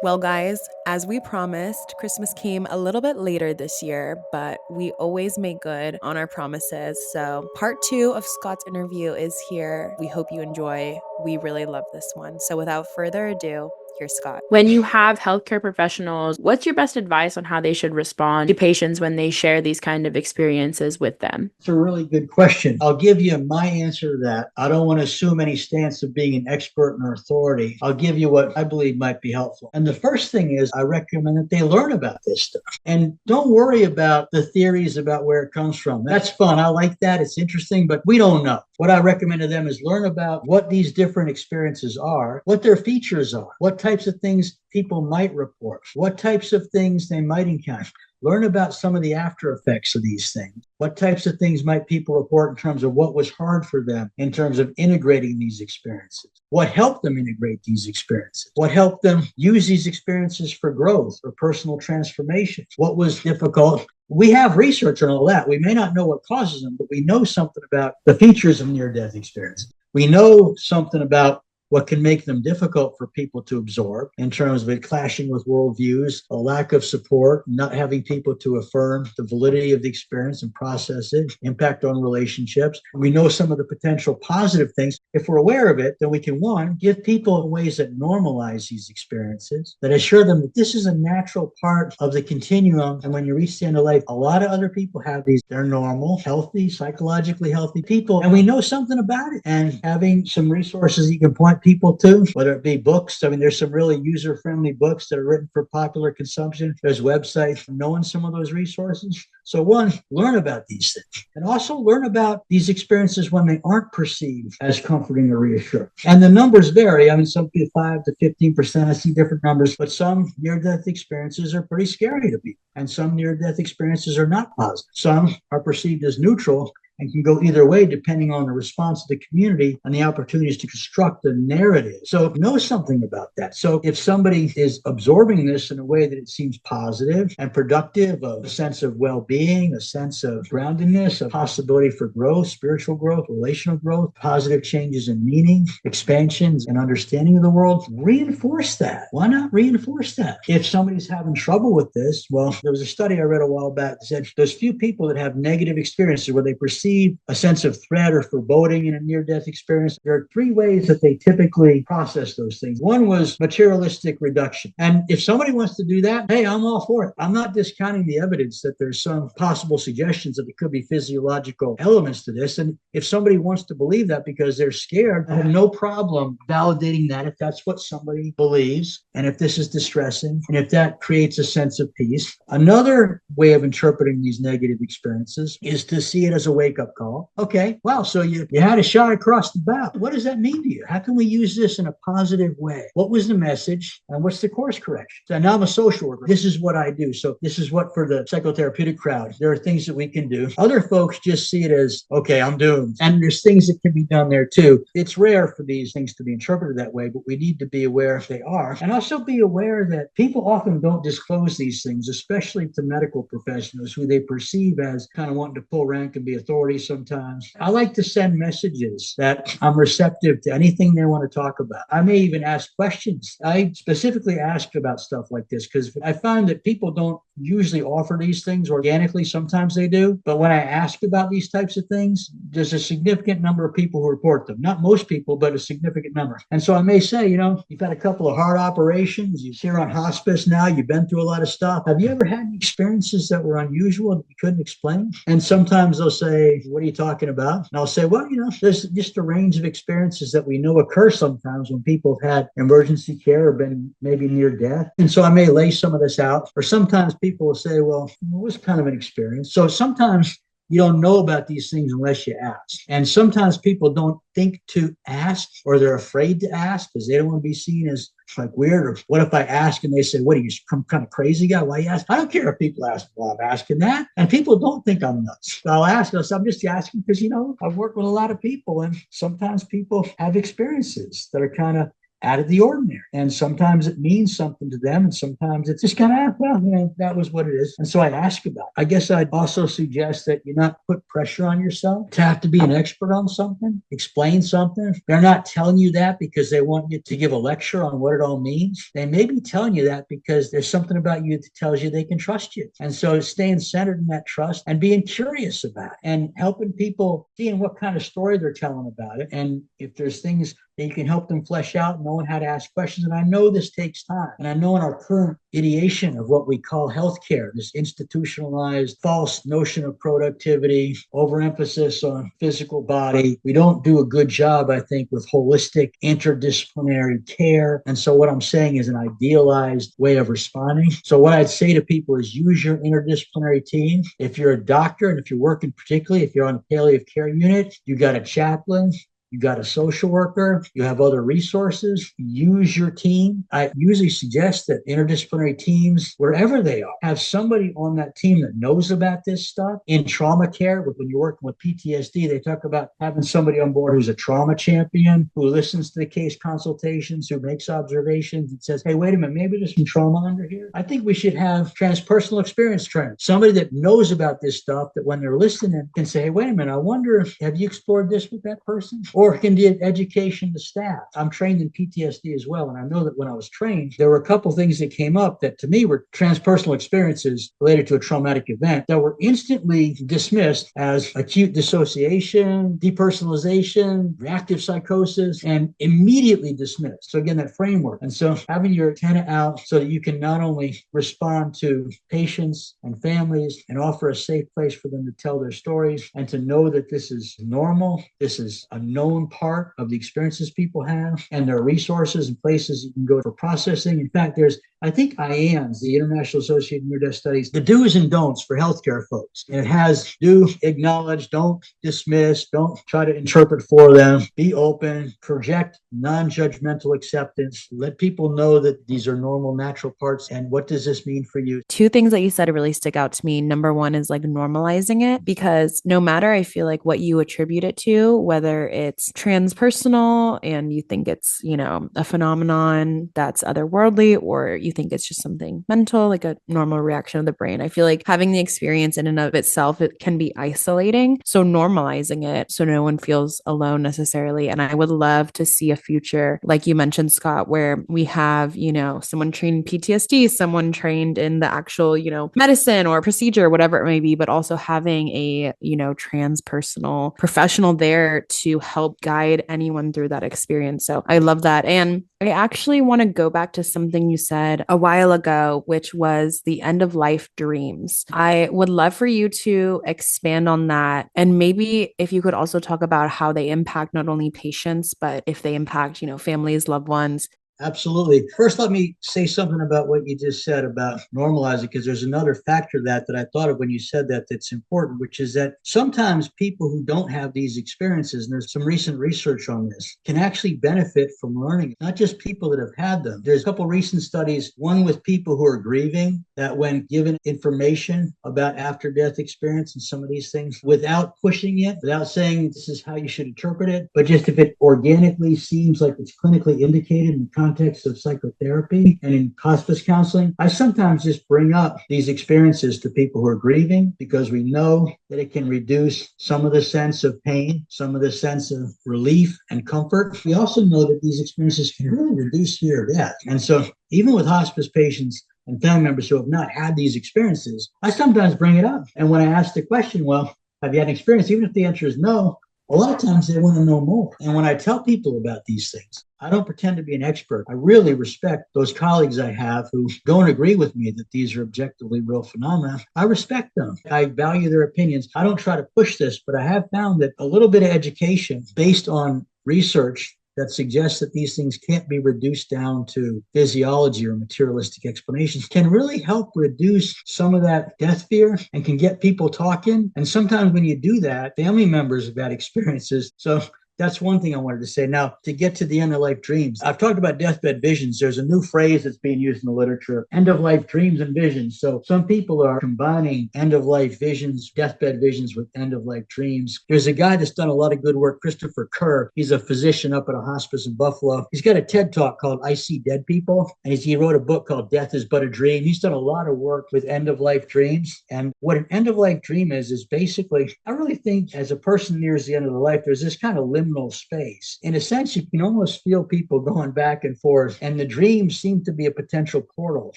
Well, guys, as we promised, Christmas came a little bit later this year, but we always make good on our promises. So, part two of Scott's interview is here. We hope you enjoy. We really love this one. So, without further ado, here's Scott. When you have healthcare professionals, what's your best advice on how they should respond to patients when they share these kind of experiences with them? It's a really good question. I'll give you my answer to that. I don't want to assume any stance of being an expert or authority. I'll give you what I believe might be helpful. And the first thing is I recommend that they learn about this stuff. And don't worry about the theories about where it comes from. That's fun. I like that. It's interesting, but we don't know. What I recommend to them is learn about what these different experiences are, what their features are, what types of things people might report, what types of things they might encounter. Learn about some of the after effects of these things. What types of things might people report in terms of what was hard for them in terms of integrating these experiences? What helped them integrate these experiences? What helped them use these experiences for growth or personal transformation? What was difficult? We have research on all that. We may not know what causes them, but we know something about the features of near-death experiences. We know something about what can make them difficult for people to absorb in terms of it clashing with worldviews, a lack of support, not having people to affirm the validity of the experience and process it, impact on relationships. We know some of the potential positive things. If we're aware of it, then we can, one, give people ways that normalize these experiences, that assure them that this is a natural part of the continuum. And when you reach the end of life, a lot of other people have these. They're normal, healthy, psychologically healthy people, and we know something about it. And having some resources you can point people to, whether it be books. I mean, there's some really user-friendly books that are written for popular consumption. There's websites knowing some of those resources. So one, learn about these things. And also learn about these experiences when they aren't perceived as comforting or reassuring. And the numbers vary. I mean, some people 5 to 15%, I see different numbers, but some near-death experiences are pretty scary to people. And some near-death experiences are not positive. Some are perceived as neutral and can go either way depending on the response of the community and the opportunities to construct a narrative. So know something about that. So if somebody is absorbing this in a way that it seems positive and productive, a sense of well-being, a sense of groundedness, a possibility for growth, spiritual growth, relational growth, positive changes in meaning, expansions and understanding of the world, reinforce that. Why not reinforce that? If somebody's having trouble with this, well, there was a study I read a while back that said there's few people that have negative experiences where they perceive a sense of threat or foreboding in a near-death experience. There are three ways that they typically process those things. One was materialistic reduction. And if somebody wants to do that, hey, I'm all for it. I'm not discounting the evidence that there's some possible suggestions that there could be physiological elements to this. And if somebody wants to believe that because they're scared, I have no problem validating that if that's what somebody believes, and if this is distressing, and if that creates a sense of peace. Another way of interpreting these negative experiences is to see it as a wake-up call. Okay, wow, so you had a shot across the bow. What does that mean to you? How can we use this in a positive way? What was the message and what's the course correction? So now I'm a social worker. This is what I do. So this is what for the psychotherapeutic crowd, there are things that we can do. Other folks just see it as, okay, I'm doomed. And there's things that can be done there too. It's rare for these things to be interpreted that way, but we need to be aware if they are. And also be aware that people often don't disclose these things, especially to medical professionals who they perceive as kind of wanting to pull rank and be authority sometimes. I like to send messages that I'm receptive to anything they want to talk about. I may even ask questions. I specifically ask about stuff like this because I find that people don't usually offer these things organically. Sometimes they do. But when I ask about these types of things, there's a significant number of people who report them. Not most people, but a significant number. And so I may say, you've had a couple of heart operations. You're here on hospice now. You've been through a lot of stuff. Have you ever had any experiences that were unusual that you couldn't explain? And sometimes they'll say, what are you talking about? And I'll say, well, there's just a range of experiences that we know occur sometimes when people have had emergency care or been maybe near death. And so I may lay some of this out. Or sometimes people will say, well, it was kind of an experience. So sometimes you don't know about these things unless you ask. And sometimes people don't think to ask, or they're afraid to ask because they don't want to be seen as like weird. Or what if I ask and they say, what are you, some kind of crazy guy? Why you ask? I don't care if people ask, well, I'm asking that. And people don't think I'm nuts. So I'll ask us, I'm just asking because, I've worked with a lot of people and sometimes people have experiences that are kind of out of the ordinary. And sometimes it means something to them, and sometimes it's just kind of, well, that was what it is. And so I ask about it. I guess I'd also suggest that you not put pressure on yourself to have to be an expert on something, explain something. They're not telling you that because they want you to give a lecture on what it all means. They may be telling you that because there's something about you that tells you they can trust you. And so staying centered in that trust and being curious about it and helping people seeing what kind of story they're telling about it. And if there's things that you can help them flesh out, knowing how to ask questions. And I know this takes time. And I know in our current ideation of what we call healthcare, this institutionalized false notion of productivity, overemphasis on physical body, we don't do a good job, I think, with holistic interdisciplinary care. And so what I'm saying is an idealized way of responding. So what I'd say to people is use your interdisciplinary team. If you're a doctor and if you're working, particularly if you're on a palliative care unit, you got a chaplain, you got a social worker, you have other resources, use your team. I usually suggest that interdisciplinary teams, wherever they are, have somebody on that team that knows about this stuff. In trauma care, when you're working with PTSD, they talk about having somebody on board who's a trauma champion, who listens to the case consultations, who makes observations and says, hey, wait a minute, maybe there's some trauma under here. I think we should have transpersonal experience training. Somebody that knows about this stuff that when they're listening can say, hey, wait a minute, I wonder, have you explored this with that person? Or can do education to staff. I'm trained in PTSD as well. And I know that when I was trained, there were a couple things that came up that to me were transpersonal experiences related to a traumatic event that were instantly dismissed as acute dissociation, depersonalization, reactive psychosis, and immediately dismissed. So again, that framework. And so having your antenna out so that you can not only respond to patients and families and offer a safe place for them to tell their stories and to know that this is normal, this is a known part of the experiences people have, and there are resources and places you can go for processing. In fact, there's, I think IANS, the International Association of Near-Death Studies, the do's and don'ts for healthcare folks. And it has do, acknowledge, don't dismiss, don't try to interpret for them, be open, project non-judgmental acceptance, let people know that these are normal, natural parts. And what does this mean for you? Two things that you said really stick out to me. Number one is like normalizing it, because no matter, I feel like, what you attribute it to, whether it's transpersonal and you think it's, a phenomenon that's otherworldly, or you think it's just something mental, like a normal reaction of the brain, I feel like having the experience in and of itself, it can be isolating. So normalizing it so no one feels alone necessarily. And I would love to see a future, like you mentioned, Scott, where we have, someone trained in PTSD, someone trained in the actual, medicine or procedure, whatever it may be, but also having a, transpersonal professional there to help guide anyone through that experience. So I love that. And I actually want to go back to something you said a while ago, which was the end of life dreams. I would love for you to expand on that. And maybe if you could also talk about how they impact not only patients, but if they impact, families, loved ones. Absolutely. First, let me say something about what you just said about normalizing, because there's another factor that I thought of when you said that that's important, which is that sometimes people who don't have these experiences, and there's some recent research on this, can actually benefit from learning, not just people that have had them. There's a couple recent studies, one with people who are grieving, that when given information about after-death experience and some of these things, without pushing it, without saying this is how you should interpret it, but just if it organically seems like it's clinically indicated in the context of psychotherapy and in hospice counseling, I sometimes just bring up these experiences to people who are grieving, because we know that it can reduce some of the sense of pain, some of the sense of relief and comfort. We also know that these experiences can really reduce fear of death. And so even with hospice patients and family members who have not had these experiences, I sometimes bring it up. And when I ask the question, well, have you had an experience? Even if the answer is no, a lot of times they want to know more. And when I tell people about these things, I don't pretend to be an expert. I really respect those colleagues I have who don't agree with me that these are objectively real phenomena. I respect them. I value their opinions. I don't try to push this, but I have found that a little bit of education based on research that suggests that these things can't be reduced down to physiology or materialistic explanations can really help reduce some of that death fear and can get people talking. And sometimes when you do that, family members have had experiences. So That's one thing I wanted to say. Now, to get to the end of life dreams, I've talked about deathbed visions. There's a new phrase that's being used in the literature, end of life dreams and visions. So some people are combining end of life visions, deathbed visions with end of life dreams. There's a guy that's done a lot of good work, Christopher Kerr. He's a physician up at a hospice in Buffalo. He's got a TED talk called I See Dead People. And he wrote a book called Death is But a Dream. He's done a lot of work with end of life dreams. And what an end of life dream is basically, I really think as a person nears the end of their life, there's this kind of liminal space. In a sense, you can almost feel people going back and forth. And the dreams seem to be a potential portal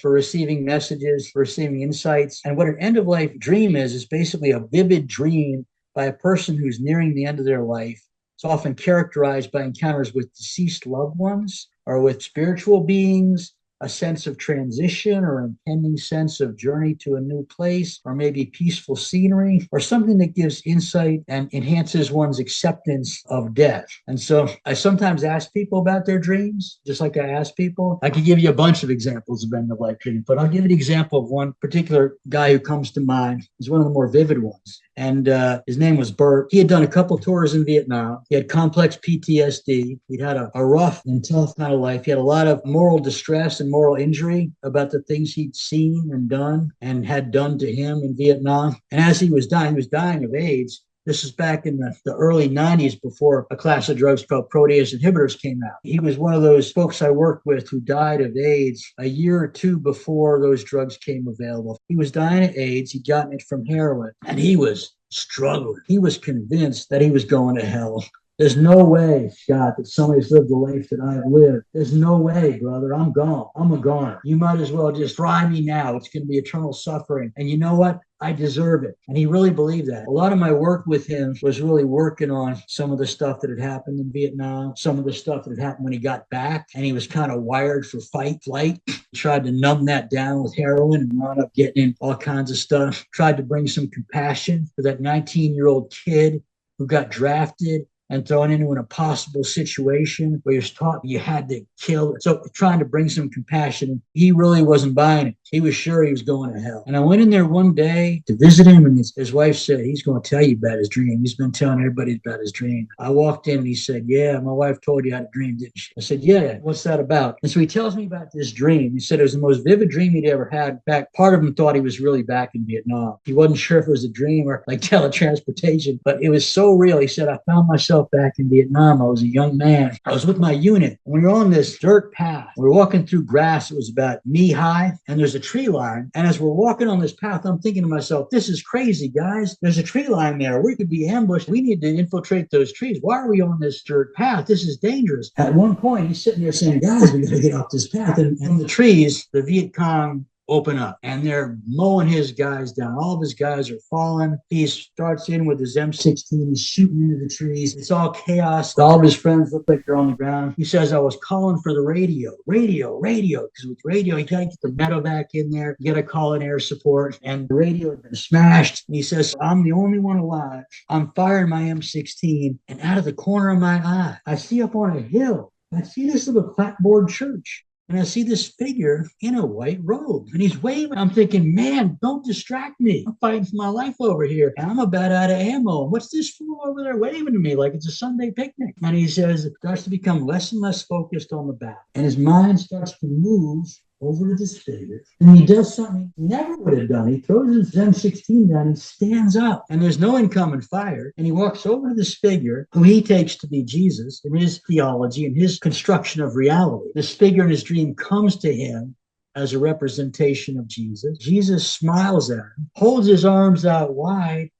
for receiving messages, for receiving insights. And what an end of life dream is basically a vivid dream by a person who's nearing the end of their life. It's often characterized by encounters with deceased loved ones or with spiritual beings, a sense of transition or impending sense of journey to a new place, or maybe peaceful scenery, or something that gives insight and enhances one's acceptance of death. And so I sometimes ask people about their dreams, just like I ask people. I could give you a bunch of examples of end of life dreams, but I'll give you an example of one particular guy who comes to mind. He's one of the more vivid ones. And his name was Bert. He had done a couple tours in Vietnam. He had complex PTSD. He'd had a rough and tough kind of life. He had a lot of moral distress and moral injury about the things he'd seen and done and had done to him in Vietnam. And as he was dying of AIDS. This is back in the early 90s before a class of drugs called protease inhibitors came out. He was one of those folks I worked with who died of AIDS a year or two before those drugs came available. He was dying of AIDS. He'd gotten it from heroin, and he was struggling. He was convinced that he was going to hell. There's no way, Scott, that somebody's lived the life that I've lived. There's no way, brother. I'm gone. I'm a goner. You might as well just fry me now. It's going to be eternal suffering. And you know what? I deserve it. And he really believed that. A lot of my work with him was really working on some of the stuff that had happened in Vietnam, some of the stuff that had happened when he got back, and he was kind of wired for fight, flight. He tried to numb that down with heroin and wound up getting in all kinds of stuff. Tried to bring some compassion for that 19-year-old kid who got drafted and thrown into an impossible situation where he was taught you had to kill. So trying to bring some compassion. He really wasn't buying it. He was sure he was going to hell. And I went in there one day to visit him, and his wife said, he's going to tell you about his dream. He's been telling everybody about his dream. I walked in and he said, yeah, my wife told you I had a dream, didn't she? I said, yeah, what's that about? And so he tells me about this dream. He said it was the most vivid dream he'd ever had. In fact, part of him thought he was really back in Vietnam. He wasn't sure if it was a dream or like teletransportation, but it was so real. He said, I found myself back in Vietnam. I was a young man. I was with my unit. We were on this dirt path. We were walking through grass. It was about knee high, and there's a tree line. And as we're walking on this path, I'm thinking to myself, this is crazy, guys. There's a tree line there. We could be ambushed. We need to infiltrate those trees. Why are we on this dirt path? This is dangerous. At one point, he's sitting there saying, guys, we got to get off this path. And in the trees, the Viet Cong open up, and they're mowing his guys down. All of his guys are falling. He starts in with his M16. He's shooting into the trees. It's all chaos. All of his friends look like they're on the ground. He says, I was calling for the radio, because with radio, you got to get the medevac in there. You got to call in air support. And the radio had been smashed. And he says, I'm the only one alive. I'm firing my M16, and out of the corner of my eye, I see up on a hill, I see this little clapboard church. And I see this figure in a white robe, and he's waving. I'm thinking, man, don't distract me. I'm fighting for my life over here, and I'm about out of ammo. What's this fool over there waving to me like it's a Sunday picnic? And he says it starts to become less and less focused on the battle, and his mind starts to move over to this figure, and he does something he never would have done. He throws his M16 down and stands up, and there's no incoming fire, and he walks over to this figure who he takes to be Jesus in his theology and his construction of reality. This figure in his dream comes to him as a representation of Jesus. Jesus smiles at him, holds his arms out wide,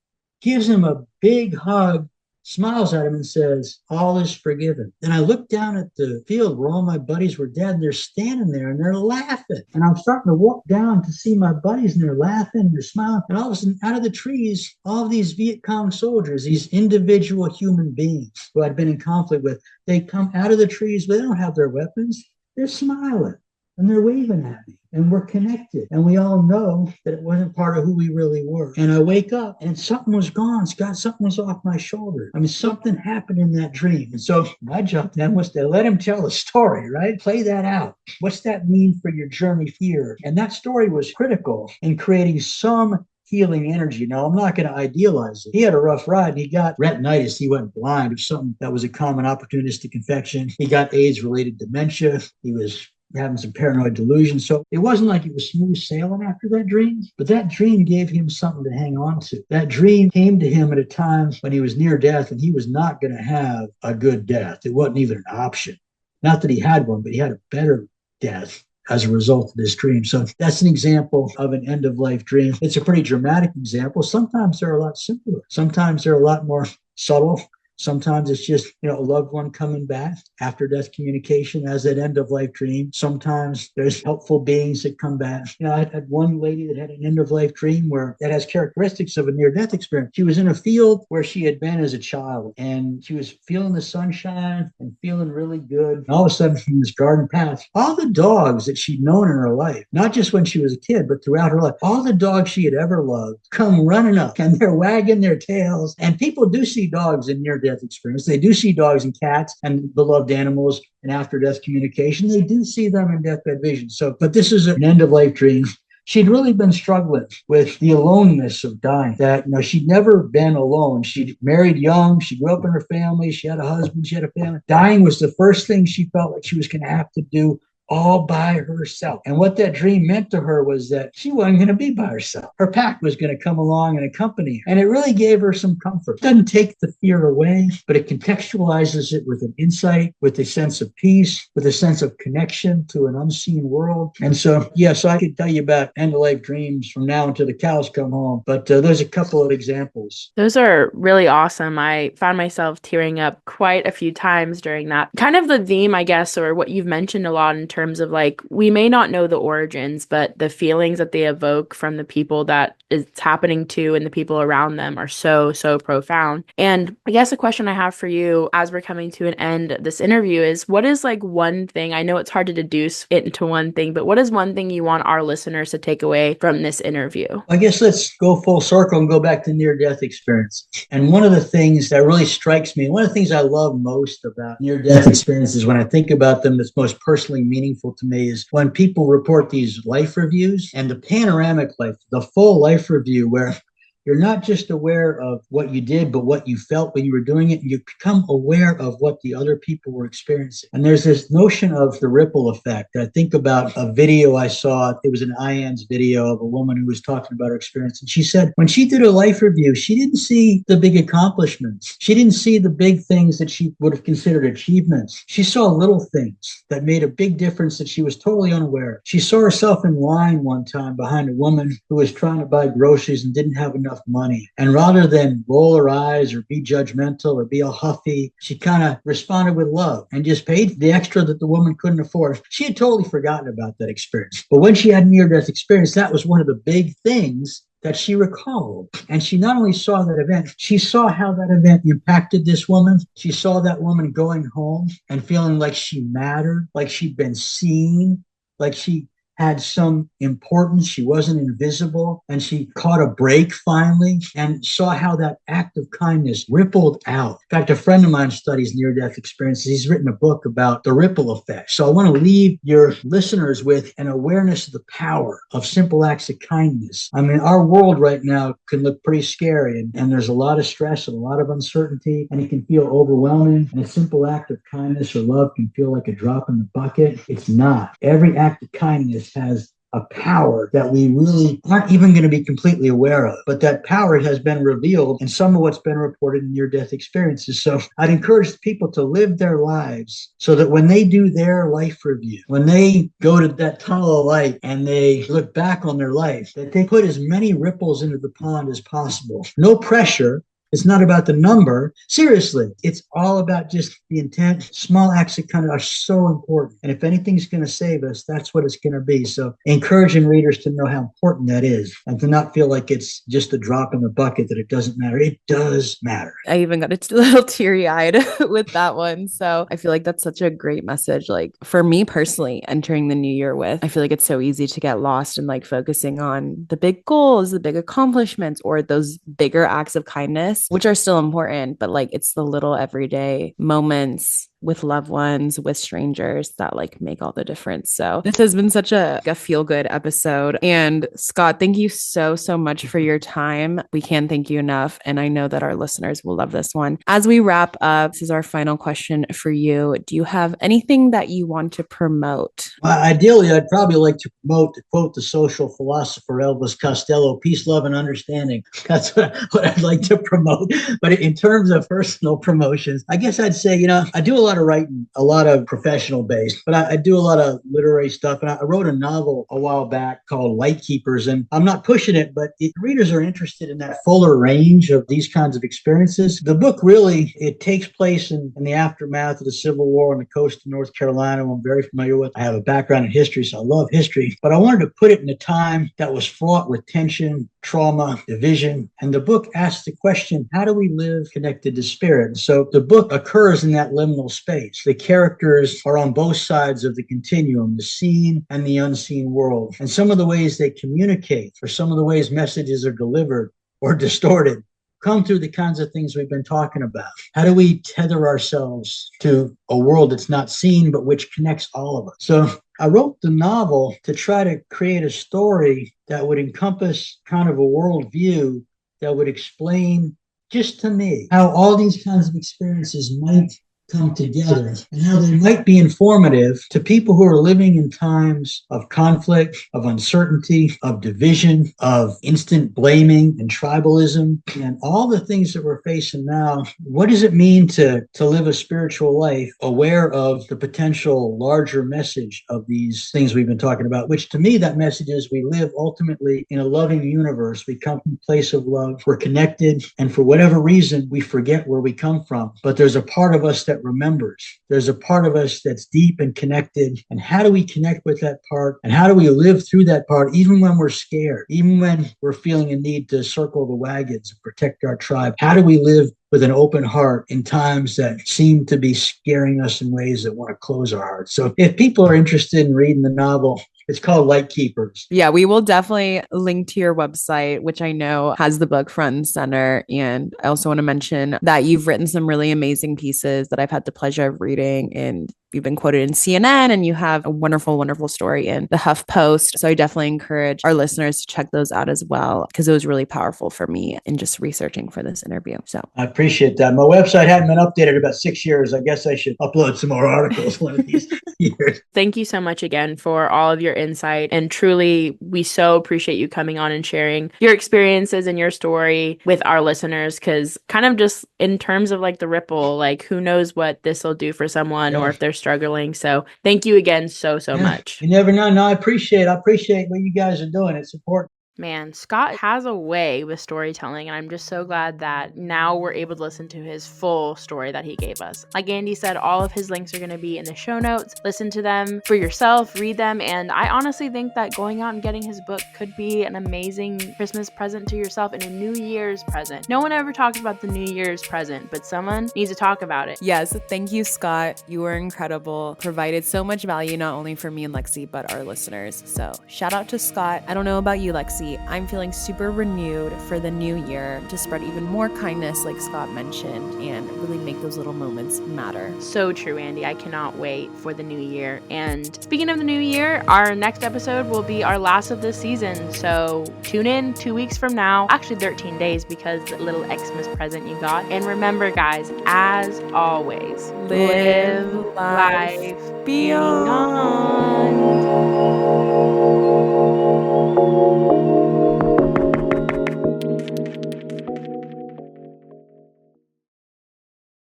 gives him a big hug, smiles at him and says, all is forgiven. And I look down at the field where all my buddies were dead, and they're standing there and they're laughing. And I'm starting to walk down to see my buddies, and they're laughing and they're smiling. And all of a sudden, out of the trees, all of these Viet Cong soldiers, these individual human beings who I'd been in conflict with, they come out of the trees, but they don't have their weapons. They're smiling and they're waving at me. And we're connected. And we all know that it wasn't part of who we really were. And I wake up and something was gone. Scott, something was off my shoulder. I mean, something happened in that dream. And so my job then was to let him tell the story, right? Play that out. What's that mean for your journey here? And that story was critical in creating some healing energy. Now, I'm not going to idealize it. He had a rough ride and he got retinitis. He went blind or something that was a common opportunistic infection. He got AIDS-related dementia. He was having some paranoid delusions. So it wasn't like it was smooth sailing after that dream, but that dream gave him something to hang on to. That dream came to him at a time when he was near death and he was not going to have a good death. It wasn't even an option. Not that he had one, but he had a better death as a result of this dream. So that's an example of an end of life dream. It's a pretty dramatic example. Sometimes they're a lot simpler. Sometimes they're a lot more subtle. Sometimes it's just, a loved one coming back after death communication as an end of life dream. Sometimes there's helpful beings that come back. I had one lady that had an end of life dream where that has characteristics of a near death experience. She was in a field where she had been as a child and she was feeling the sunshine and feeling really good. And all of a sudden from this garden path, all the dogs that she'd known in her life, not just when she was a kid, but throughout her life, all the dogs she had ever loved come running up and they're wagging their tails. And people do see dogs in near death experience. They do see dogs and cats and beloved animals in after death communication. They do see them in deathbed vision. So, but this is an end of life dream. She'd really been struggling with the aloneness of dying, that, she'd never been alone. She'd married young. She grew up in her family. She had a husband. She had a family. Dying was the first thing she felt like she was going to have to do all by herself. And what that dream meant to her was that she wasn't going to be by herself. Her pack was going to come along and accompany her. And it really gave her some comfort. It doesn't take the fear away, but it contextualizes it with an insight, with a sense of peace, with a sense of connection to an unseen world. And so, yes, I could tell you about end-of-life dreams from now until the cows come home, but there's a couple of examples. Those are really awesome. I found myself tearing up quite a few times during that. Kind of the theme, I guess, or what you've mentioned a lot in terms of we may not know the origins, but the feelings that they evoke from the people that it's happening to and the people around them are so, so profound. And I guess a question I have for you as we're coming to an end of this interview is, what is one thing, I know it's hard to deduce it into one thing, but what is one thing you want our listeners to take away from this interview? I guess let's go full circle and go back to near-death experience. And one of the things that really strikes me, one of the things I love most about near-death experiences when I think about them that's most personally meaningful to me is when people report these life reviews and the panoramic life, the full life review, where you're not just aware of what you did, but what you felt when you were doing it. And you become aware of what the other people were experiencing. And there's this notion of the ripple effect. I think about a video I saw. It was an IANS video of a woman who was talking about her experience. And she said when she did her life review, she didn't see the big accomplishments. She didn't see the big things that she would have considered achievements. She saw little things that made a big difference that she was totally unaware of. She saw herself in line one time behind a woman who was trying to buy groceries and didn't have enough money. And rather than roll her eyes or be judgmental or be all huffy, she kind of responded with love and just paid the extra that the woman couldn't afford. She had totally forgotten about that experience. But when she had a near-death experience, that was one of the big things that she recalled. And she not only saw that event, she saw how that event impacted this woman. She saw that woman going home and feeling like she mattered, like she'd been seen, like she had some importance. She wasn't invisible. And she caught a break finally and saw how that act of kindness rippled out. In fact, a friend of mine studies near-death experiences. He's written a book about the ripple effect. So I want to leave your listeners with an awareness of the power of simple acts of kindness. I mean, our world right now can look pretty scary and there's a lot of stress and a lot of uncertainty and it can feel overwhelming. And a simple act of kindness or love can feel like a drop in the bucket. It's not. Every act of kindness has a power that we really aren't even going to be completely aware of. But that power has been revealed in some of what's been reported in near-death experiences. So I'd encourage people to live their lives so that when they do their life review, when they go to that tunnel of light and they look back on their life, that they put as many ripples into the pond as possible. No pressure. It's not about the number. Seriously, it's all about just the intent. Small acts of kindness are so important. And if anything's going to save us, that's what it's going to be. So encouraging readers to know how important that is and to not feel like it's just a drop in the bucket, that it doesn't matter. It does matter. I even got a little teary-eyed with that one. So I feel like that's such a great message. For me personally, entering the new year with, I feel like it's so easy to get lost in focusing on the big goals, the big accomplishments, or those bigger acts of kindness, which are still important, but it's the little everyday moments with loved ones, with strangers that like make all the difference. So this has been such a feel good episode. And Scott, thank you so much for your time. We can't thank you enough. And I know that our listeners will love this one. As we wrap up, this is our final question for you. Do you have anything that you want to promote? Ideally, I'd probably like to promote, to quote the social philosopher Elvis Costello, peace, love, and understanding. That's what I'd like to promote. But in terms of personal promotions, I guess I'd say, I do a lot of writing, a lot of professional based, but I do a lot of literary stuff. And I wrote a novel a while back called Light Keepers, and I'm not pushing it, but if readers are interested in that fuller range of these kinds of experiences, the book really, it takes place in the aftermath of the Civil War on the coast of North Carolina. I'm very familiar with. I have a background in history, so I love history, but I wanted to put it in a time that was fraught with tension, trauma, division. And the book asks the question, how do we live connected to spirit? So the book occurs in that liminal space. The characters are on both sides of the continuum, the seen and the unseen world. And some of the ways they communicate, or some of the ways messages are delivered or distorted, come through the kinds of things we've been talking about. How do we tether ourselves to a world that's not seen, but which connects all of us? So I wrote the novel to try to create a story that would encompass kind of a worldview that would explain just to me how all these kinds of experiences might come together and how they might be informative to people who are living in times of conflict, of uncertainty, of division, of instant blaming and tribalism, and all the things that we're facing now. What does it mean to live a spiritual life aware of the potential larger message of these things we've been talking about, which to me, that message is we live ultimately in a loving universe. We come from a place of love. We're connected. And for whatever reason, we forget where we come from. But there's a part of us that remembers. There's a part of us that's deep and connected. And how do we connect with that part? And how do we live through that part, even when we're scared, even when we're feeling a need to circle the wagons and protect our tribe? How do we live with an open heart in times that seem to be scaring us in ways that want to close our hearts? So if people are interested in reading the novel, it's called Light Keepers. Yeah, we will definitely link to your website, which I know has the book front and center. And I also want to mention that you've written some really amazing pieces that I've had the pleasure of reading, and you've been quoted in CNN, and you have a wonderful story in the HuffPost. So I definitely encourage our listeners to check those out as well, because it was really powerful for me in just researching for this interview. So I appreciate that. My website hadn't been updated in about 6 years. I guess I should upload some more articles one of these years. Thank you so much again for all of your insight. And truly, we so appreciate you coming on and sharing your experiences and your story with our listeners, because kind of just in terms of like the ripple, like who knows what this will do for someone or if they're struggling. So thank you again so much. You never know. No, I appreciate what you guys are doing. It's important. Man, Scott has a way with storytelling, and I'm just so glad that now we're able to listen to his full story that he gave us. Like Andy said, all of his links are going to be in the show notes. Listen to them for yourself, read them, and I honestly think that going out and getting his book could be an amazing Christmas present to yourself and a New Year's present. No one ever talks about the New Year's present, but someone needs to talk about it. Yes, thank you, Scott. You were incredible. Provided so much value, not only for me and Lexi, but our listeners. So shout out to Scott. I don't know about you, Lexi. I'm feeling super renewed for the new year to spread even more kindness, like Scott mentioned, and really make those little moments matter. So true, Andy. I cannot wait for the new year. And speaking of the new year, our next episode will be our last of this season. So tune in 2 weeks from now, actually 13 days, because the little Xmas present you got. And remember, guys, as always, live life beyond.